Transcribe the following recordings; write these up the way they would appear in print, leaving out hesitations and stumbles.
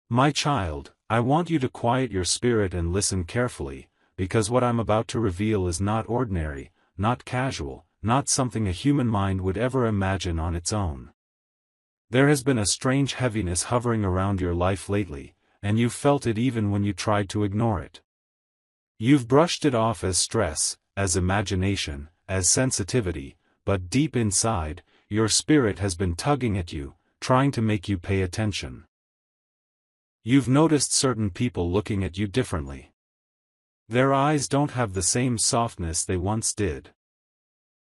My child, I want you to quiet your spirit and listen carefully, because what I'm about to reveal is not ordinary, not casual, not something a human mind would ever imagine on its own. There has been a strange heaviness hovering around your life lately, and you've felt it even when you tried to ignore it. You've brushed it off as stress, as imagination, as sensitivity, but deep inside, your spirit has been tugging at you, trying to make you pay attention. You've noticed certain people looking at you differently. Their eyes don't have the same softness they once did.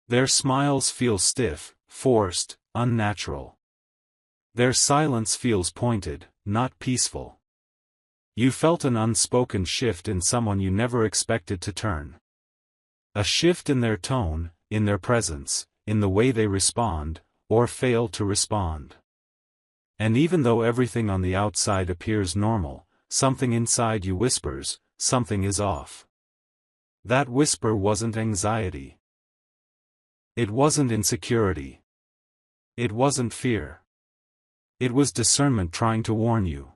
Their smiles feel stiff, forced, unnatural. Their silence feels pointed, not peaceful. You felt an unspoken shift in someone you never expected to turn. A shift in their tone, in their presence, in the way they respond, or fail to respond. And even though everything on the outside appears normal, something inside you whispers, something is off. That whisper wasn't anxiety. It wasn't insecurity. It wasn't fear. It was discernment trying to warn you.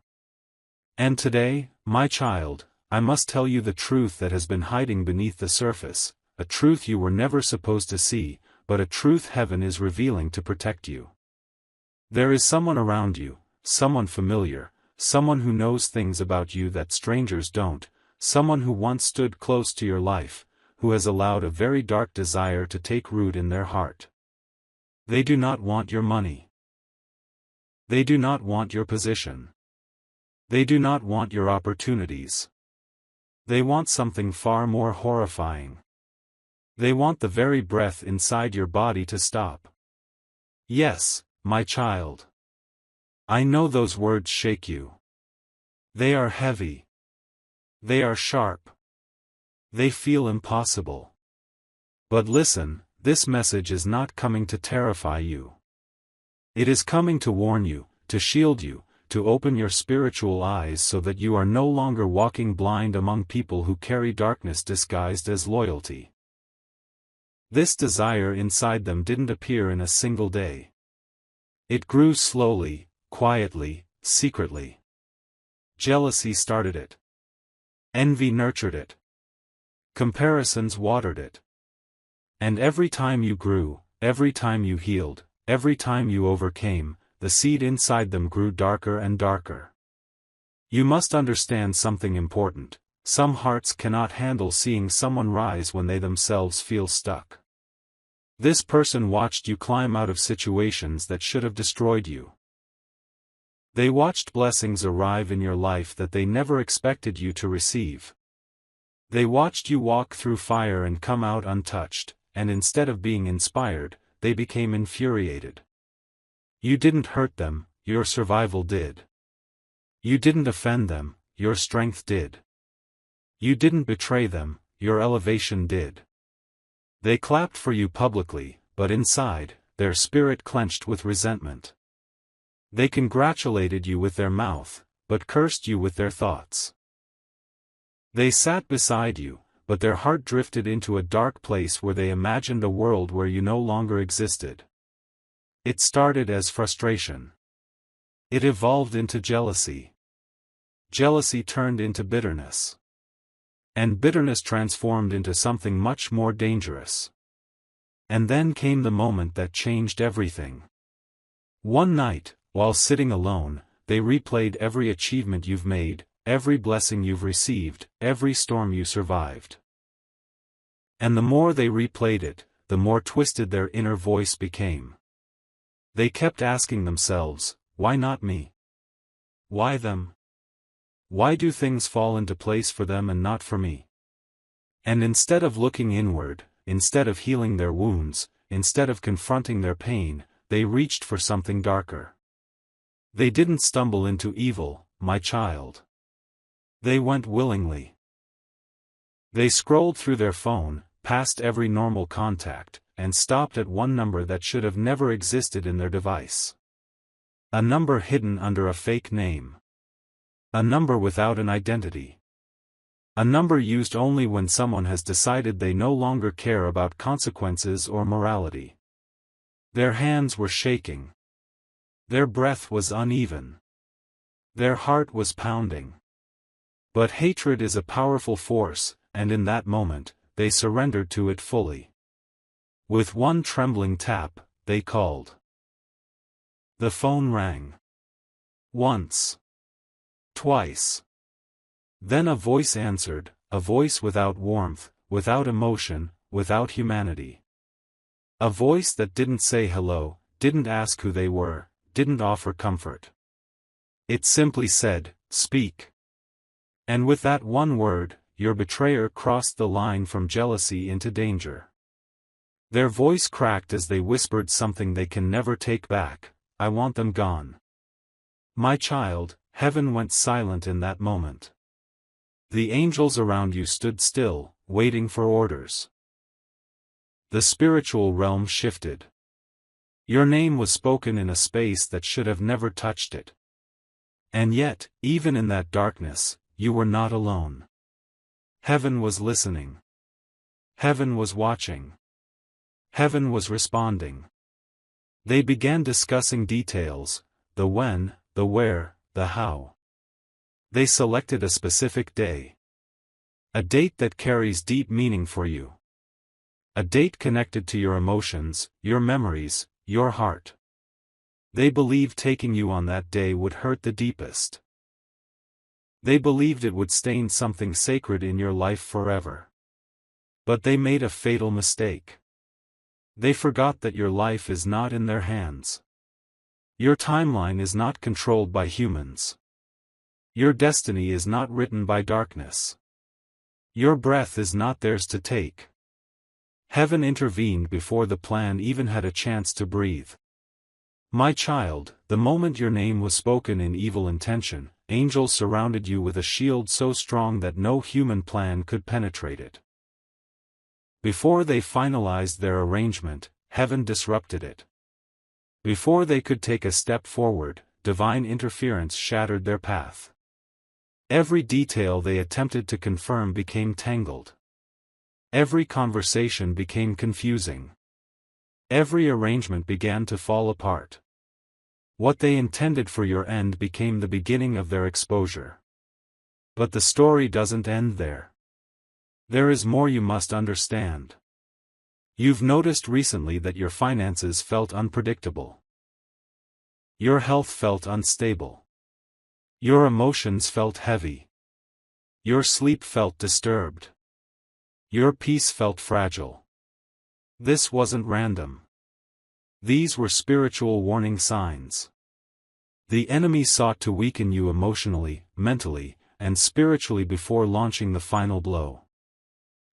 And today, my child, I must tell you the truth that has been hiding beneath the surface, a truth you were never supposed to see, but a truth heaven is revealing to protect you. There is someone around you, someone familiar, someone who knows things about you that strangers don't, someone who once stood close to your life, who has allowed a very dark desire to take root in their heart. They do not want your money. They do not want your position. They do not want your opportunities. They want something far more horrifying. They want the very breath inside your body to stop. Yes, my child. I know those words shake you. They are heavy. They are sharp. They feel impossible. But listen, this message is not coming to terrify you. It is coming to warn you, to shield you, to open your spiritual eyes so that you are no longer walking blind among people who carry darkness disguised as loyalty. This desire inside them didn't appear in a single day. It grew slowly, quietly, secretly. Jealousy started it. Envy nurtured it. Comparisons watered it. And every time you grew, every time you healed, every time you overcame, the seed inside them grew darker and darker. You must understand something important. Some hearts cannot handle seeing someone rise when they themselves feel stuck. This person watched you climb out of situations that should have destroyed you. They watched blessings arrive in your life that they never expected you to receive. They watched you walk through fire and come out untouched, and instead of being inspired, they became infuriated. You didn't hurt them, your survival did. You didn't offend them, your strength did. You didn't betray them, your elevation did. They clapped for you publicly, but inside, their spirit clenched with resentment. They congratulated you with their mouth, but cursed you with their thoughts. They sat beside you, but their heart drifted into a dark place where they imagined a world where you no longer existed. It started as frustration. It evolved into jealousy. Jealousy turned into bitterness. And bitterness transformed into something much more dangerous. And then came the moment that changed everything. One night, while sitting alone, they replayed every achievement you've made, every blessing you've received, every storm you survived. And the more they replayed it, the more twisted their inner voice became. They kept asking themselves, why not me? Why them? Why do things fall into place for them and not for me? And instead of looking inward, instead of healing their wounds, instead of confronting their pain, they reached for something darker. They didn't stumble into evil, my child. They went willingly. They scrolled through their phone, past every normal contact, and stopped at one number that should have never existed in their device. A number hidden under a fake name. A number without an identity. A number used only when someone has decided they no longer care about consequences or morality. Their hands were shaking. Their breath was uneven. Their heart was pounding. But hatred is a powerful force, and in that moment, they surrendered to it fully. With one trembling tap, they called. The phone rang. Once. Twice. Then a voice answered, a voice without warmth, without emotion, without humanity. A voice that didn't say hello, didn't ask who they were, didn't offer comfort. It simply said, "Speak." And with that one word, your betrayer crossed the line from jealousy into danger. Their voice cracked as they whispered something they can never take back: "I want them gone." My child, heaven went silent in that moment. The angels around you stood still, waiting for orders. The spiritual realm shifted. Your name was spoken in a space that should have never touched it. And yet, even in that darkness, you were not alone. Heaven was listening. Heaven was watching. Heaven was responding. They began discussing details: the when, the where, the how. They selected a specific day. A date that carries deep meaning for you. A date connected to your emotions, your memories, your heart. They believed taking you on that day would hurt the deepest. They believed it would stain something sacred in your life forever. But they made a fatal mistake. They forgot that your life is not in their hands. Your timeline is not controlled by humans. Your destiny is not written by darkness. Your breath is not theirs to take. Heaven intervened before the plan even had a chance to breathe. My child, the moment your name was spoken in evil intention, angels surrounded you with a shield so strong that no human plan could penetrate it. Before they finalized their arrangement, heaven disrupted it. Before they could take a step forward, divine interference shattered their path. Every detail they attempted to confirm became tangled. Every conversation became confusing. Every arrangement began to fall apart. What they intended for your end became the beginning of their exposure. But the story doesn't end there. There is more you must understand. You've noticed recently that your finances felt unpredictable. Your health felt unstable. Your emotions felt heavy. Your sleep felt disturbed. Your peace felt fragile. This wasn't random. These were spiritual warning signs. The enemy sought to weaken you emotionally, mentally, and spiritually before launching the final blow.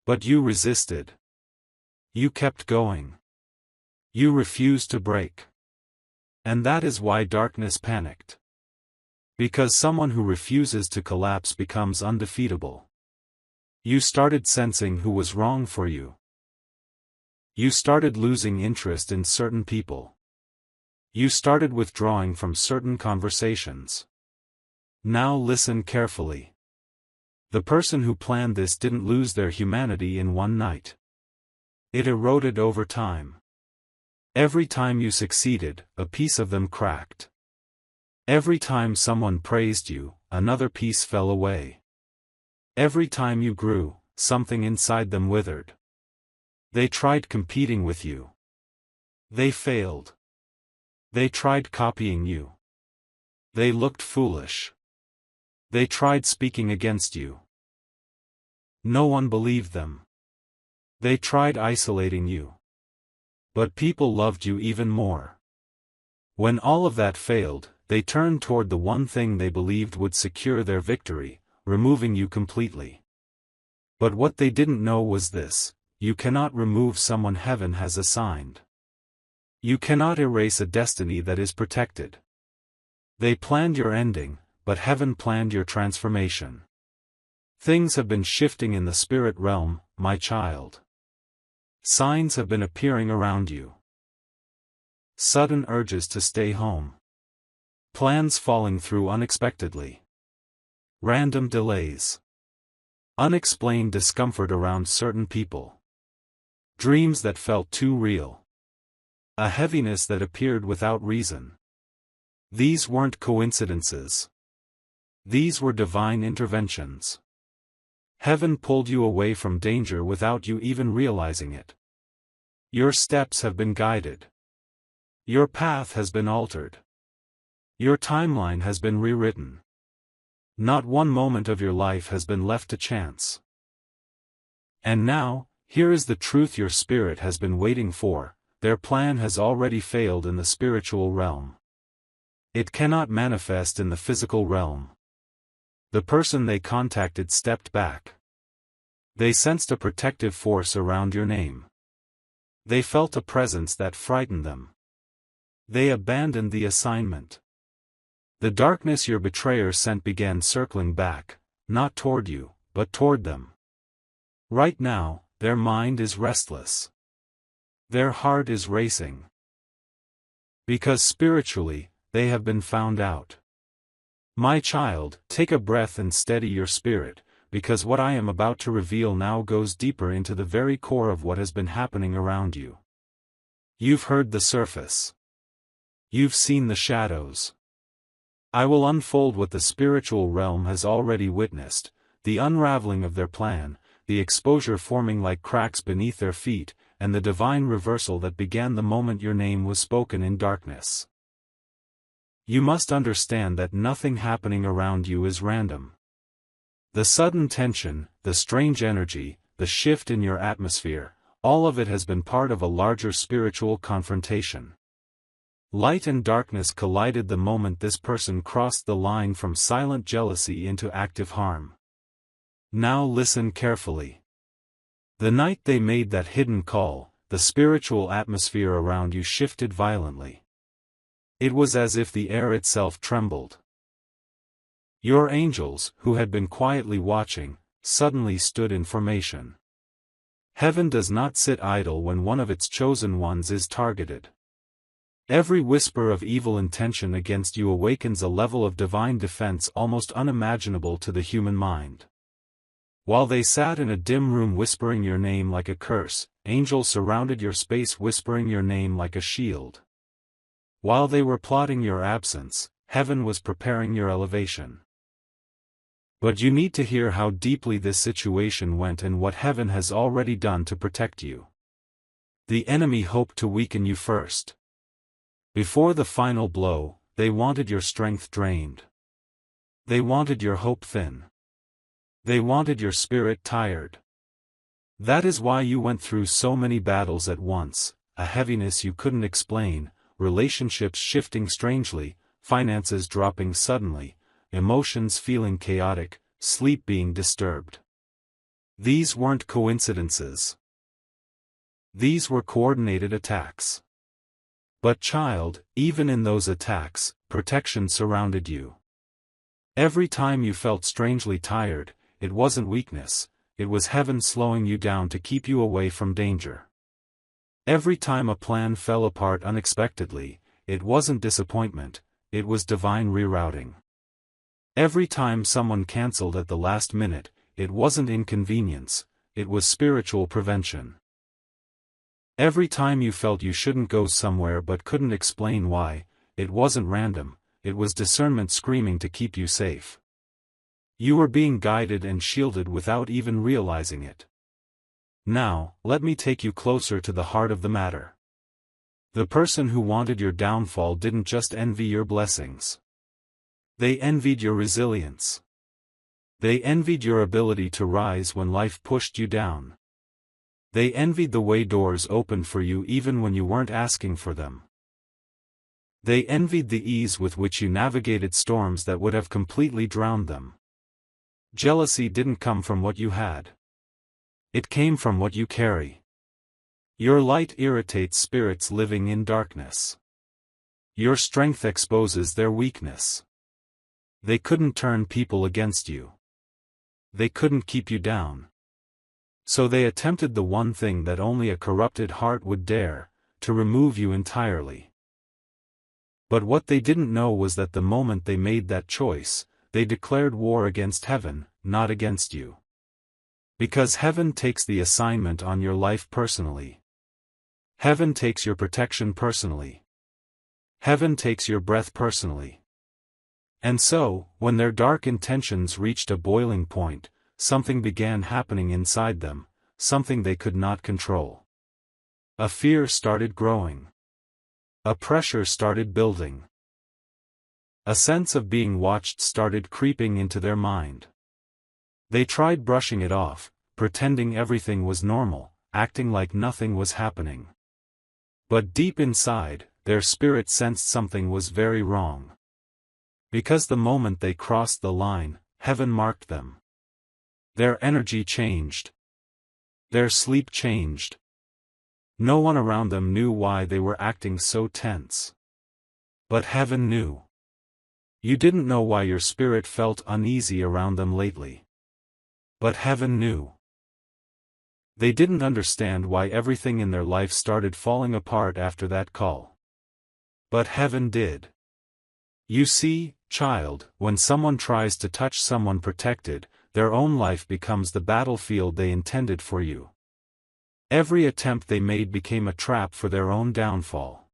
But you resisted. You kept going. You refused to break. And that is why darkness panicked. Because someone who refuses to collapse becomes undefeatable. You started sensing who was wrong for you. You started losing interest in certain people. You started withdrawing from certain conversations. Now listen carefully. The person who planned this didn't lose their humanity in one night. It eroded over time. Every time you succeeded, a piece of them cracked. Every time someone praised you, another piece fell away. Every time you grew, something inside them withered. They tried competing with you. They failed. They tried copying you. They looked foolish. They tried speaking against you. No one believed them. They tried isolating you. But people loved you even more. When all of that failed, they turned toward the one thing they believed would secure their victory, removing you completely. But what they didn't know was this: you cannot remove someone heaven has assigned. You cannot erase a destiny that is protected. They planned your ending, but heaven planned your transformation. Things have been shifting in the spirit realm, my child. Signs have been appearing around you. Sudden urges to stay home. Plans falling through unexpectedly. Random delays. Unexplained discomfort around certain people. Dreams that felt too real. A heaviness that appeared without reason. These weren't coincidences. These were divine interventions. Heaven pulled you away from danger without you even realizing it. Your steps have been guided. Your path has been altered. Your timeline has been rewritten. Not one moment of your life has been left to chance. And now, here is the truth your spirit has been waiting for: their plan has already failed in the spiritual realm. It cannot manifest in the physical realm. The person they contacted stepped back. They sensed a protective force around your name. They felt a presence that frightened them. They abandoned the assignment. The darkness your betrayer sent began circling back, not toward you, but toward them. Right now, their mind is restless. Their heart is racing. Because spiritually, they have been found out. My child, take a breath and steady your spirit, because what I am about to reveal now goes deeper into the very core of what has been happening around you. You've heard the surface. You've seen the shadows. I will unfold what the spiritual realm has already witnessed: the unraveling of their plan, the exposure forming like cracks beneath their feet, and the divine reversal that began the moment your name was spoken in darkness. You must understand that nothing happening around you is random. The sudden tension, the strange energy, the shift in your atmosphere, all of it has been part of a larger spiritual confrontation. Light and darkness collided the moment this person crossed the line from silent jealousy into active harm. Now listen carefully. The night they made that hidden call, the spiritual atmosphere around you shifted violently. It was as if the air itself trembled. Your angels, who had been quietly watching, suddenly stood in formation. Heaven does not sit idle when one of its chosen ones is targeted. Every whisper of evil intention against you awakens a level of divine defense almost unimaginable to the human mind. While they sat in a dim room whispering your name like a curse, angels surrounded your space whispering your name like a shield. While they were plotting your absence, heaven was preparing your elevation. But you need to hear how deeply this situation went and what heaven has already done to protect you. The enemy hoped to weaken you first. Before the final blow, they wanted your strength drained. They wanted your hope thin. They wanted your spirit tired. That is why you went through so many battles at once, a heaviness you couldn't explain, relationships shifting strangely, finances dropping suddenly, emotions feeling chaotic, sleep being disturbed. These weren't coincidences. These were coordinated attacks. But child, even in those attacks, protection surrounded you. Every time you felt strangely tired, it wasn't weakness, it was heaven slowing you down to keep you away from danger. Every time a plan fell apart unexpectedly, it wasn't disappointment, it was divine rerouting. Every time someone canceled at the last minute, it wasn't inconvenience, it was spiritual prevention. Every time you felt you shouldn't go somewhere but couldn't explain why, it wasn't random, it was discernment screaming to keep you safe. You were being guided and shielded without even realizing it. Now, let me take you closer to the heart of the matter. The person who wanted your downfall didn't just envy your blessings. They envied your resilience. They envied your ability to rise when life pushed you down. They envied the way doors opened for you even when you weren't asking for them. They envied the ease with which you navigated storms that would have completely drowned them. Jealousy didn't come from what you had. It came from what you carry. Your light irritates spirits living in darkness. Your strength exposes their weakness. They couldn't turn people against you. They couldn't keep you down. So they attempted the one thing that only a corrupted heart would dare, to remove you entirely. But what they didn't know was that the moment they made that choice, they declared war against heaven, not against you. Because heaven takes the assignment on your life personally. Heaven takes your protection personally. Heaven takes your breath personally. And so, when their dark intentions reached a boiling point, something began happening inside them, something they could not control. A fear started growing. A pressure started building. A sense of being watched started creeping into their mind. They tried brushing it off, pretending everything was normal, acting like nothing was happening. But deep inside, their spirit sensed something was very wrong. Because the moment they crossed the line, heaven marked them. Their energy changed. Their sleep changed. No one around them knew why they were acting so tense. But heaven knew. You didn't know why your spirit felt uneasy around them lately. But heaven knew. They didn't understand why everything in their life started falling apart after that call. But heaven did. You see, child, when someone tries to touch someone protected, their own life becomes the battlefield they intended for you. Every attempt they made became a trap for their own downfall.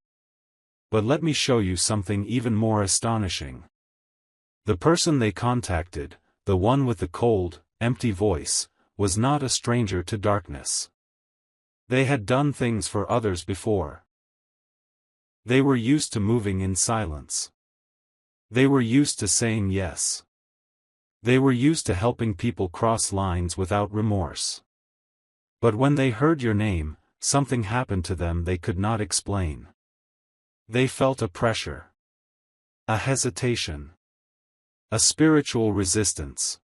But let me show you something even more astonishing. The person they contacted, the one with the cold, empty voice, was not a stranger to darkness. They had done things for others before. They were used to moving in silence. They were used to saying yes. They were used to helping people cross lines without remorse. But when they heard your name, something happened to them they could not explain. They felt a pressure. A hesitation. A spiritual resistance.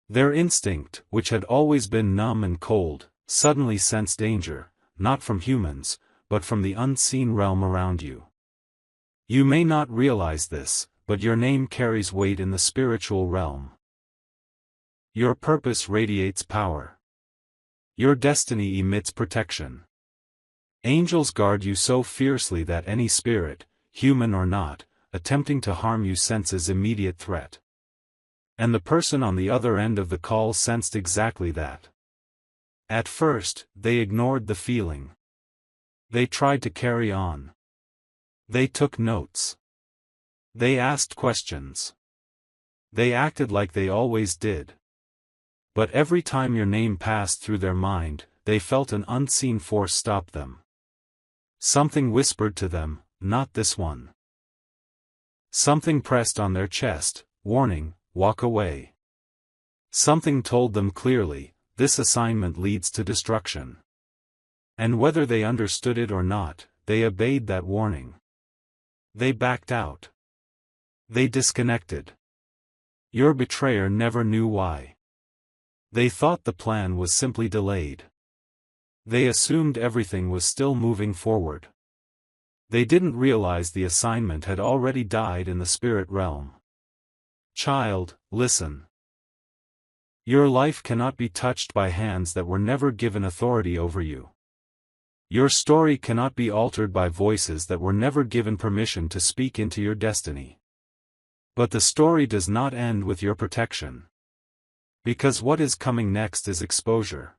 Their instinct, which had always been numb and cold, suddenly sensed danger, not from humans, but from the unseen realm around you. You may not realize this, but your name carries weight in the spiritual realm. Your purpose radiates power. Your destiny emits protection. Angels guard you so fiercely that any spirit, human or not, attempting to harm you senses immediate threat. And the person on the other end of the call sensed exactly that. At first, they ignored the feeling. They tried to carry on. They took notes. They asked questions. They acted like they always did. But every time your name passed through their mind, they felt an unseen force stop them. Something whispered to them, "Not this one." Something pressed on their chest, warning, "Walk away." Something told them clearly, "This assignment leads to destruction." And whether they understood it or not, they obeyed that warning. They backed out. They disconnected. Your betrayer never knew why. They thought the plan was simply delayed. They assumed everything was still moving forward. They didn't realize the assignment had already died in the spirit realm. Child, listen. Your life cannot be touched by hands that were never given authority over you. Your story cannot be altered by voices that were never given permission to speak into your destiny. But the story does not end with your protection. Because what is coming next is exposure.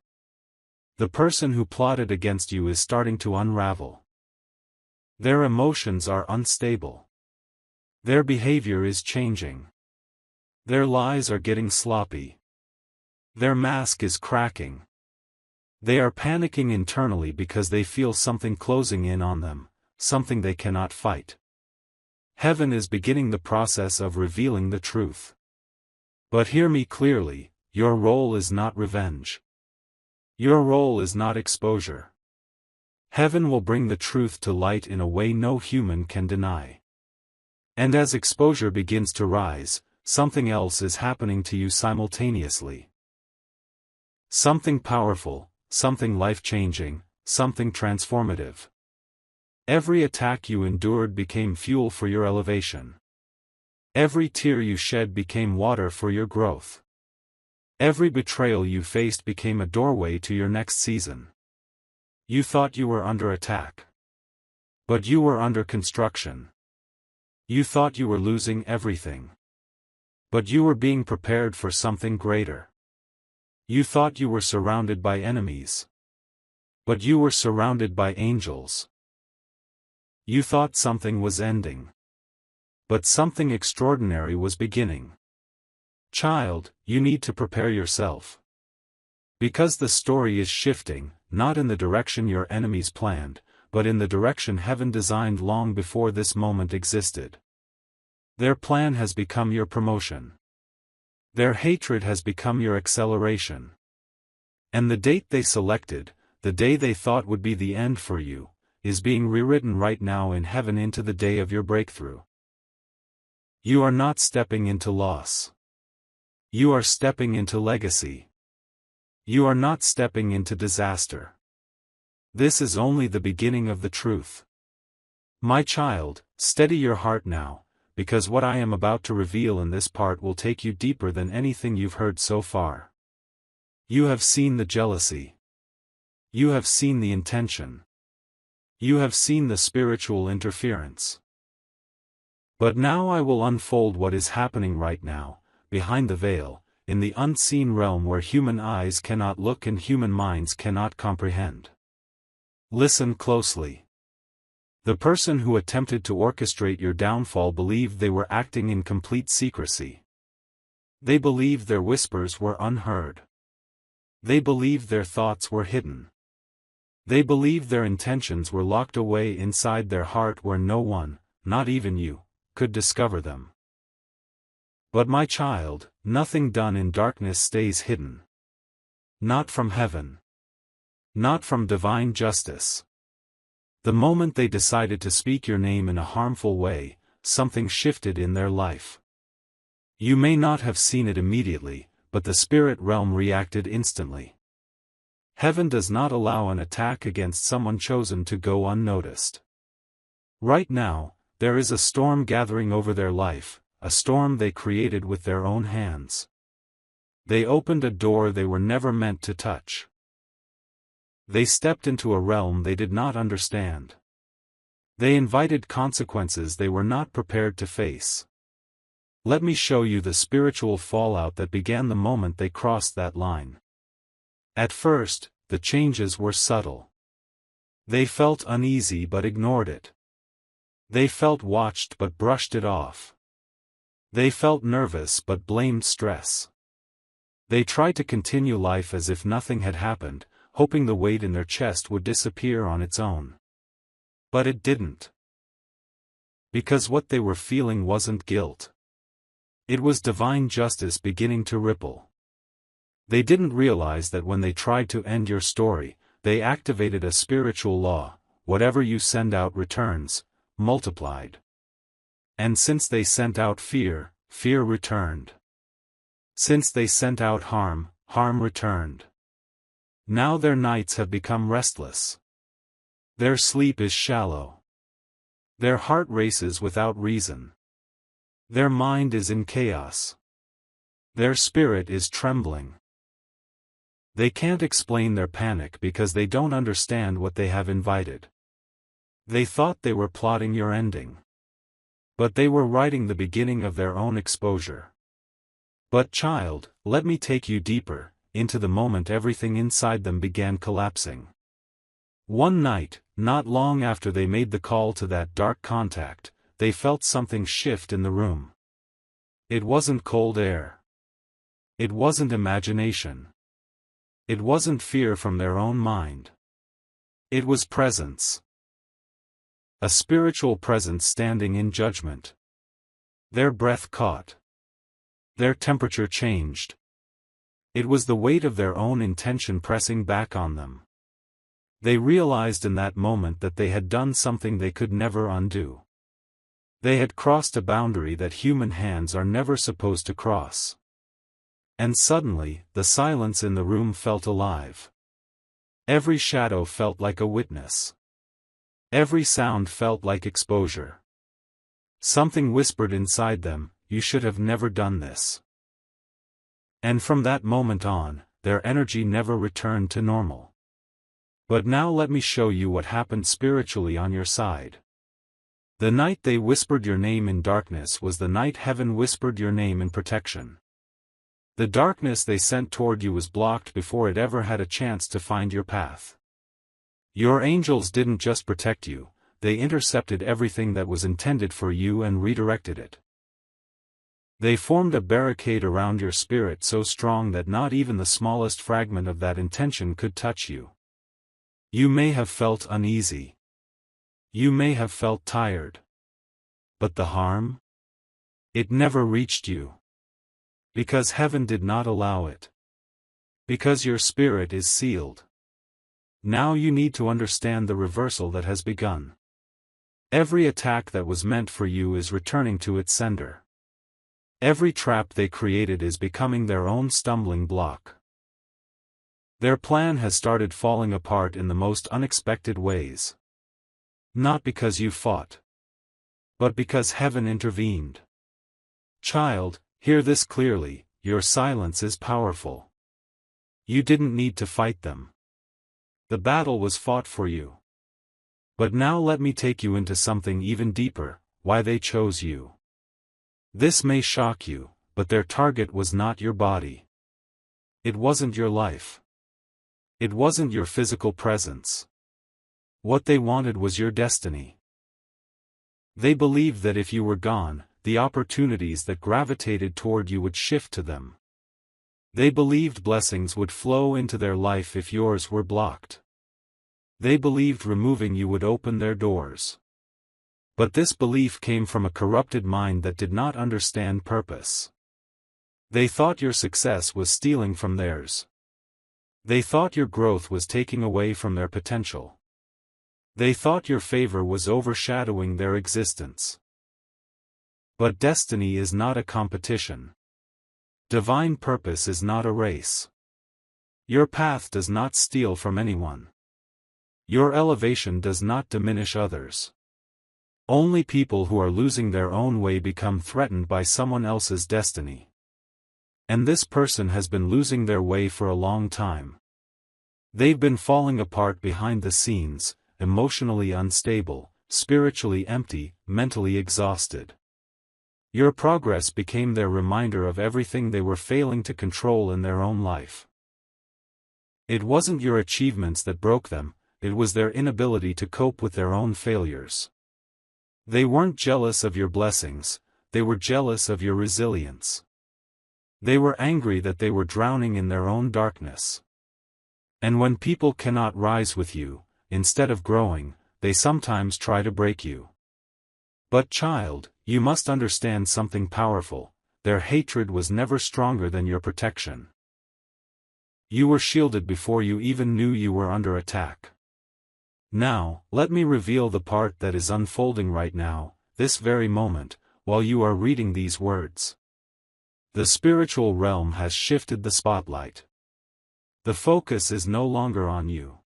The person who plotted against you is starting to unravel. Their emotions are unstable. Their behavior is changing. Their lies are getting sloppy. Their mask is cracking. They are panicking internally because they feel something closing in on them, something they cannot fight. Heaven is beginning the process of revealing the truth. But hear me clearly, your role is not revenge. Your role is not exposure. Heaven will bring the truth to light in a way no human can deny. And as exposure begins to rise, something else is happening to you simultaneously. Something powerful, something life-changing, something transformative. Every attack you endured became fuel for your elevation. Every tear you shed became water for your growth. Every betrayal you faced became a doorway to your next season. You thought you were under attack. But you were under construction. You thought you were losing everything. But you were being prepared for something greater. You thought you were surrounded by enemies. But you were surrounded by angels. You thought something was ending. But something extraordinary was beginning. Child, you need to prepare yourself. Because the story is shifting, not in the direction your enemies planned, but in the direction heaven designed long before this moment existed. Their plan has become your promotion. Their hatred has become your acceleration. And the date they selected, the day they thought would be the end for you, is being rewritten right now in heaven into the day of your breakthrough. You are not stepping into loss. You are stepping into legacy. You are not stepping into disaster. This is only the beginning of the truth. My child, steady your heart now, because what I am about to reveal in this part will take you deeper than anything you've heard so far. You have seen the jealousy. You have seen the intention. You have seen the spiritual interference. But now I will unfold what is happening right now, behind the veil, in the unseen realm where human eyes cannot look and human minds cannot comprehend. Listen closely. The person who attempted to orchestrate your downfall believed they were acting in complete secrecy. They believed their whispers were unheard. They believed their thoughts were hidden. They believed their intentions were locked away inside their heart where no one, not even you, could discover them. But my child, nothing done in darkness stays hidden. Not from heaven. Not from divine justice. The moment they decided to speak your name in a harmful way, something shifted in their life. You may not have seen it immediately, but the spirit realm reacted instantly. Heaven does not allow an attack against someone chosen to go unnoticed. Right now, there is a storm gathering over their life, a storm they created with their own hands. They opened a door they were never meant to touch. They stepped into a realm they did not understand. They invited consequences they were not prepared to face. Let me show you the spiritual fallout that began the moment they crossed that line. At first, the changes were subtle. They felt uneasy but ignored it. They felt watched but brushed it off. They felt nervous but blamed stress. They tried to continue life as if nothing had happened, hoping the weight in their chest would disappear on its own. But it didn't. Because what they were feeling wasn't guilt. It was divine justice beginning to ripple. They didn't realize that when they tried to end your story, they activated a spiritual law: whatever you send out returns, multiplied. And since they sent out fear, fear returned. Since they sent out harm, harm returned. Now their nights have become restless. Their sleep is shallow. Their heart races without reason. Their mind is in chaos. Their spirit is trembling. They can't explain their panic because they don't understand what they have invited. They thought they were plotting your ending. But they were writing the beginning of their own exposure. But child, let me take you deeper, into the moment everything inside them began collapsing. One night, not long after they made the call to that dark contact, they felt something shift in the room. It wasn't cold air. It wasn't imagination. It wasn't fear from their own mind. It was presence. A spiritual presence standing in judgment. Their breath caught. Their temperature changed. It was the weight of their own intention pressing back on them. They realized in that moment that they had done something they could never undo. They had crossed a boundary that human hands are never supposed to cross. And suddenly, the silence in the room felt alive. Every shadow felt like a witness. Every sound felt like exposure. Something whispered inside them, "You should have never done this." And from that moment on, their energy never returned to normal. But now let me show you what happened spiritually on your side. The night they whispered your name in darkness was the night heaven whispered your name in protection. The darkness they sent toward you was blocked before it ever had a chance to find your path. Your angels didn't just protect you, they intercepted everything that was intended for you and redirected it. They formed a barricade around your spirit so strong that not even the smallest fragment of that intention could touch you. You may have felt uneasy. You may have felt tired. But the harm? It never reached you. Because heaven did not allow it. Because your spirit is sealed. Now you need to understand the reversal that has begun. Every attack that was meant for you is returning to its sender. Every trap they created is becoming their own stumbling block. Their plan has started falling apart in the most unexpected ways. Not because you fought, but because heaven intervened. Child, hear this clearly, your silence is powerful. You didn't need to fight them. The battle was fought for you. But now let me take you into something even deeper, why they chose you. This may shock you, but their target was not your body. It wasn't your life. It wasn't your physical presence. What they wanted was your destiny. They believed that if you were gone, the opportunities that gravitated toward you would shift to them. They believed blessings would flow into their life if yours were blocked. They believed removing you would open their doors. But this belief came from a corrupted mind that did not understand purpose. They thought your success was stealing from theirs. They thought your growth was taking away from their potential. They thought your favor was overshadowing their existence. But destiny is not a competition. Divine purpose is not a race. Your path does not steal from anyone. Your elevation does not diminish others. Only people who are losing their own way become threatened by someone else's destiny. And this person has been losing their way for a long time. They've been falling apart behind the scenes, emotionally unstable, spiritually empty, mentally exhausted. Your progress became their reminder of everything they were failing to control in their own life. It wasn't your achievements that broke them, it was their inability to cope with their own failures. They weren't jealous of your blessings, they were jealous of your resilience. They were angry that they were drowning in their own darkness. And when people cannot rise with you, instead of growing, they sometimes try to break you. But child, you must understand something powerful, their hatred was never stronger than your protection. You were shielded before you even knew you were under attack. Now, let me reveal the part that is unfolding right now, this very moment, while you are reading these words. The spiritual realm has shifted the spotlight. The focus is no longer on you.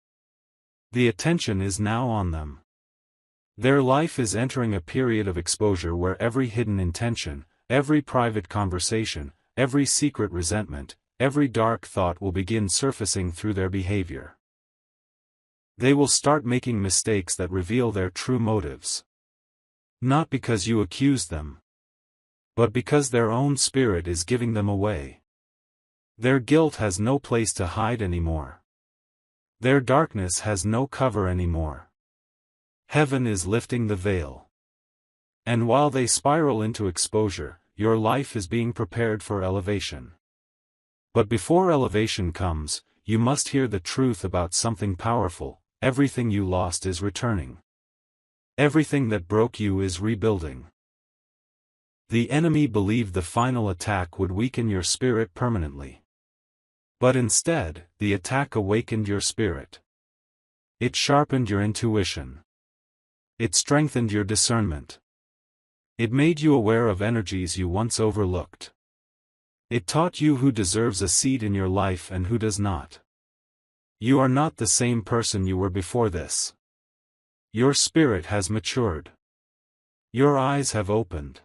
The attention is now on them. Their life is entering a period of exposure where every hidden intention, every private conversation, every secret resentment, every dark thought will begin surfacing through their behavior. They will start making mistakes that reveal their true motives. Not because you accuse them, but because their own spirit is giving them away. Their guilt has no place to hide anymore. Their darkness has no cover anymore. Heaven is lifting the veil. And while they spiral into exposure, your life is being prepared for elevation. But before elevation comes, you must hear the truth about something powerful. Everything you lost is returning. Everything that broke you is rebuilding. The enemy believed the final attack would weaken your spirit permanently. But instead, the attack awakened your spirit. It sharpened your intuition. It strengthened your discernment. It made you aware of energies you once overlooked. It taught you who deserves a seat in your life and who does not. You are not the same person you were before this. Your spirit has matured. Your eyes have opened.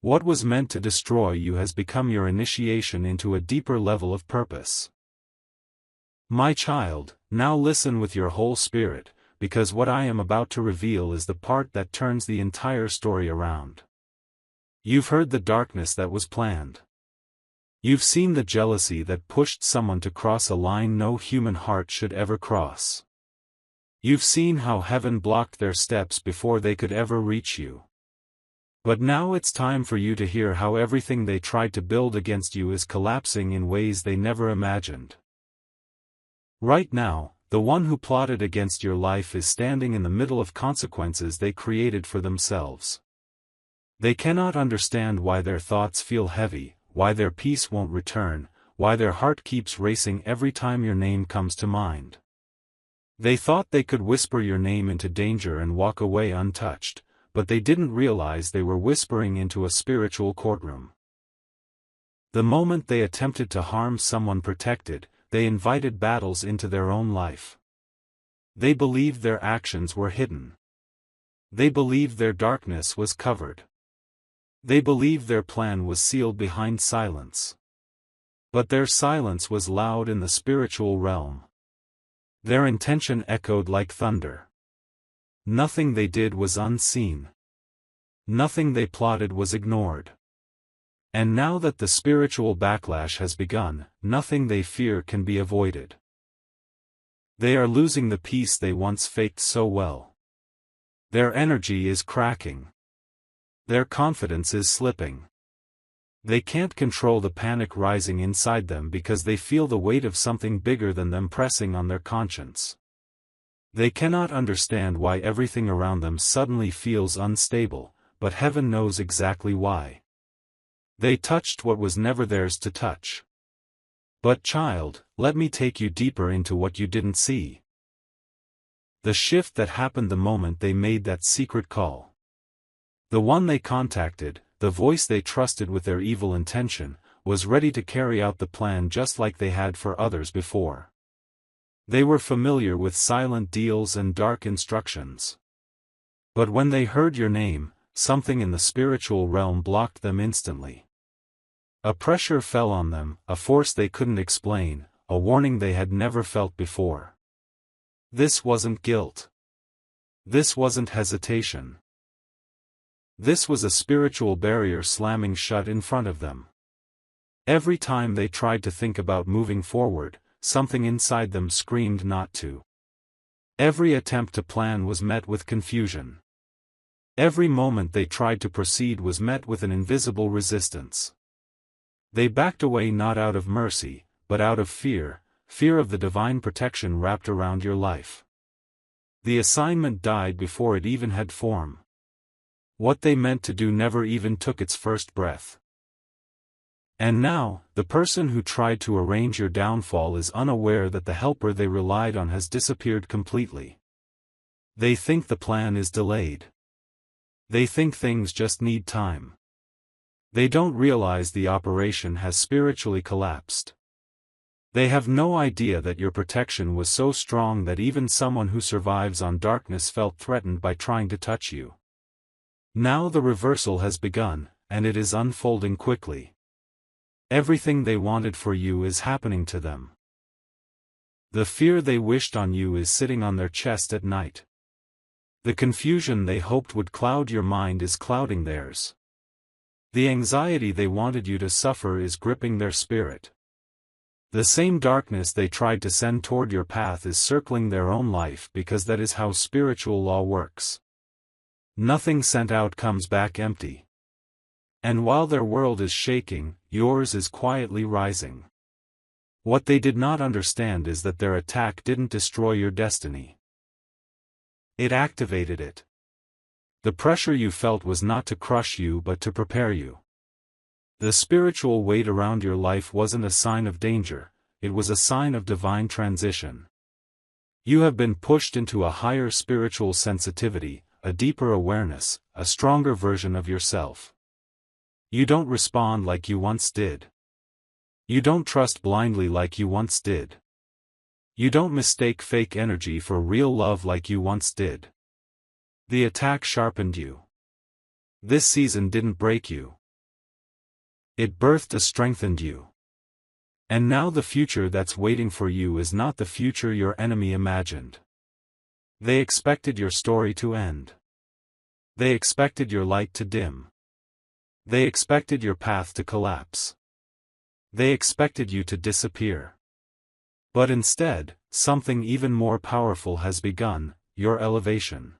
What was meant to destroy you has become your initiation into a deeper level of purpose. My child, now listen with your whole spirit, because what I am about to reveal is the part that turns the entire story around. You've heard the darkness that was planned. You've seen the jealousy that pushed someone to cross a line no human heart should ever cross. You've seen how heaven blocked their steps before they could ever reach you. But now it's time for you to hear how everything they tried to build against you is collapsing in ways they never imagined. Right now, the one who plotted against your life is standing in the middle of consequences they created for themselves. They cannot understand why their thoughts feel heavy, why their peace won't return, why their heart keeps racing every time your name comes to mind. They thought they could whisper your name into danger and walk away untouched, but they didn't realize they were whispering into a spiritual courtroom. The moment they attempted to harm someone protected, they invited battles into their own life. They believed their actions were hidden. They believed their darkness was covered. They believed their plan was sealed behind silence. But their silence was loud in the spiritual realm. Their intention echoed like thunder. Nothing they did was unseen. Nothing they plotted was ignored. And now that the spiritual backlash has begun, nothing they fear can be avoided. They are losing the peace they once faked so well. Their energy is cracking. Their confidence is slipping. They can't control the panic rising inside them because they feel the weight of something bigger than them pressing on their conscience. They cannot understand why everything around them suddenly feels unstable, but heaven knows exactly why. They touched what was never theirs to touch. But child, let me take you deeper into what you didn't see. The shift that happened the moment they made that secret call. The one they contacted, the voice they trusted with their evil intention, was ready to carry out the plan just like they had for others before. They were familiar with silent deals and dark instructions. But when they heard your name, something in the spiritual realm blocked them instantly. A pressure fell on them, a force they couldn't explain, a warning they had never felt before. This wasn't guilt. This wasn't hesitation. This was a spiritual barrier slamming shut in front of them. Every time they tried to think about moving forward, something inside them screamed not to. Every attempt to plan was met with confusion. Every moment they tried to proceed was met with an invisible resistance. They backed away not out of mercy, but out of fear, fear of the divine protection wrapped around your life. The assignment died before it even had form. What they meant to do never even took its first breath. And now, the person who tried to arrange your downfall is unaware that the helper they relied on has disappeared completely. They think the plan is delayed. They think things just need time. They don't realize the operation has spiritually collapsed. They have no idea that your protection was so strong that even someone who survives on darkness felt threatened by trying to touch you. Now the reversal has begun, and it is unfolding quickly. Everything they wanted for you is happening to them. The fear they wished on you is sitting on their chest at night. The confusion they hoped would cloud your mind is clouding theirs. The anxiety they wanted you to suffer is gripping their spirit. The same darkness they tried to send toward your path is circling their own life because that is how spiritual law works. Nothing sent out comes back empty. And while their world is shaking, yours is quietly rising. What they did not understand is that their attack didn't destroy your destiny. It activated it. The pressure you felt was not to crush you but to prepare you. The spiritual weight around your life wasn't a sign of danger, it was a sign of divine transition. You have been pushed into a higher spiritual sensitivity, a deeper awareness, a stronger version of yourself. You don't respond like you once did. You don't trust blindly like you once did. You don't mistake fake energy for real love like you once did. The attack sharpened you. This season didn't break you. It birthed and strengthened you. And now the future that's waiting for you is not the future your enemy imagined. They expected your story to end. They expected your light to dim. They expected your path to collapse. They expected you to disappear. But instead, something even more powerful has begun, your elevation.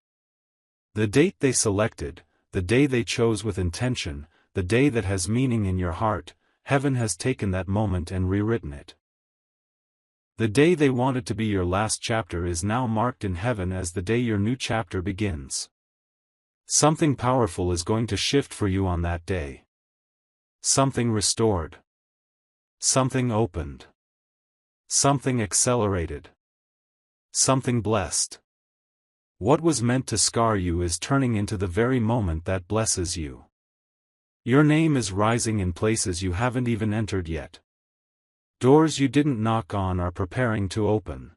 The date they selected, the day they chose with intention, the day that has meaning in your heart, heaven has taken that moment and rewritten it. The day they wanted to be your last chapter is now marked in heaven as the day your new chapter begins. Something powerful is going to shift for you on that day. Something restored. Something opened. Something accelerated. Something blessed. What was meant to scar you is turning into the very moment that blesses you. Your name is rising in places you haven't even entered yet. Doors you didn't knock on are preparing to open.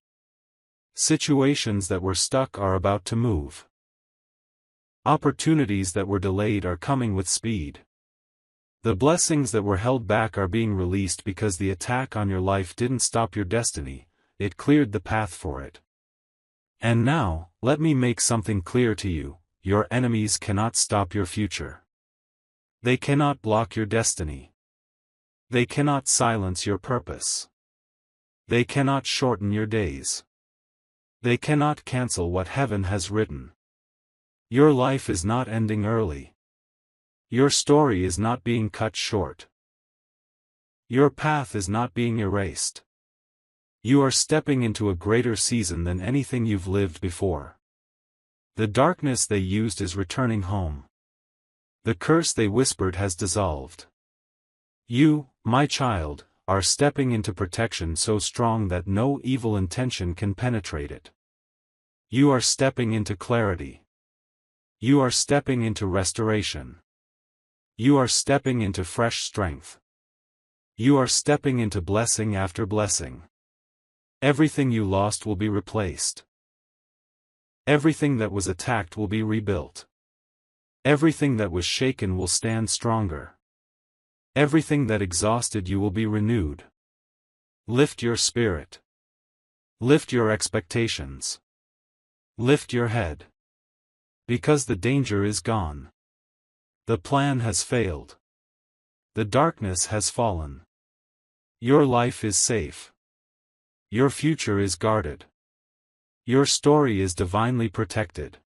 Situations that were stuck are about to move. Opportunities that were delayed are coming with speed. The blessings that were held back are being released because the attack on your life didn't stop your destiny, it cleared the path for it. And now, let me make something clear to you, your enemies cannot stop your future. They cannot block your destiny. They cannot silence your purpose. They cannot shorten your days. They cannot cancel what heaven has written. Your life is not ending early. Your story is not being cut short. Your path is not being erased. You are stepping into a greater season than anything you've lived before. The darkness they used is returning home. The curse they whispered has dissolved. You, my child, are stepping into protection so strong that no evil intention can penetrate it. You are stepping into clarity. You are stepping into restoration. You are stepping into fresh strength. You are stepping into blessing after blessing. Everything you lost will be replaced. Everything that was attacked will be rebuilt. Everything that was shaken will stand stronger. Everything that exhausted you will be renewed. Lift your spirit. Lift your expectations. Lift your head. Because the danger is gone. The plan has failed. The darkness has fallen. Your life is safe. Your future is guarded. Your story is divinely protected.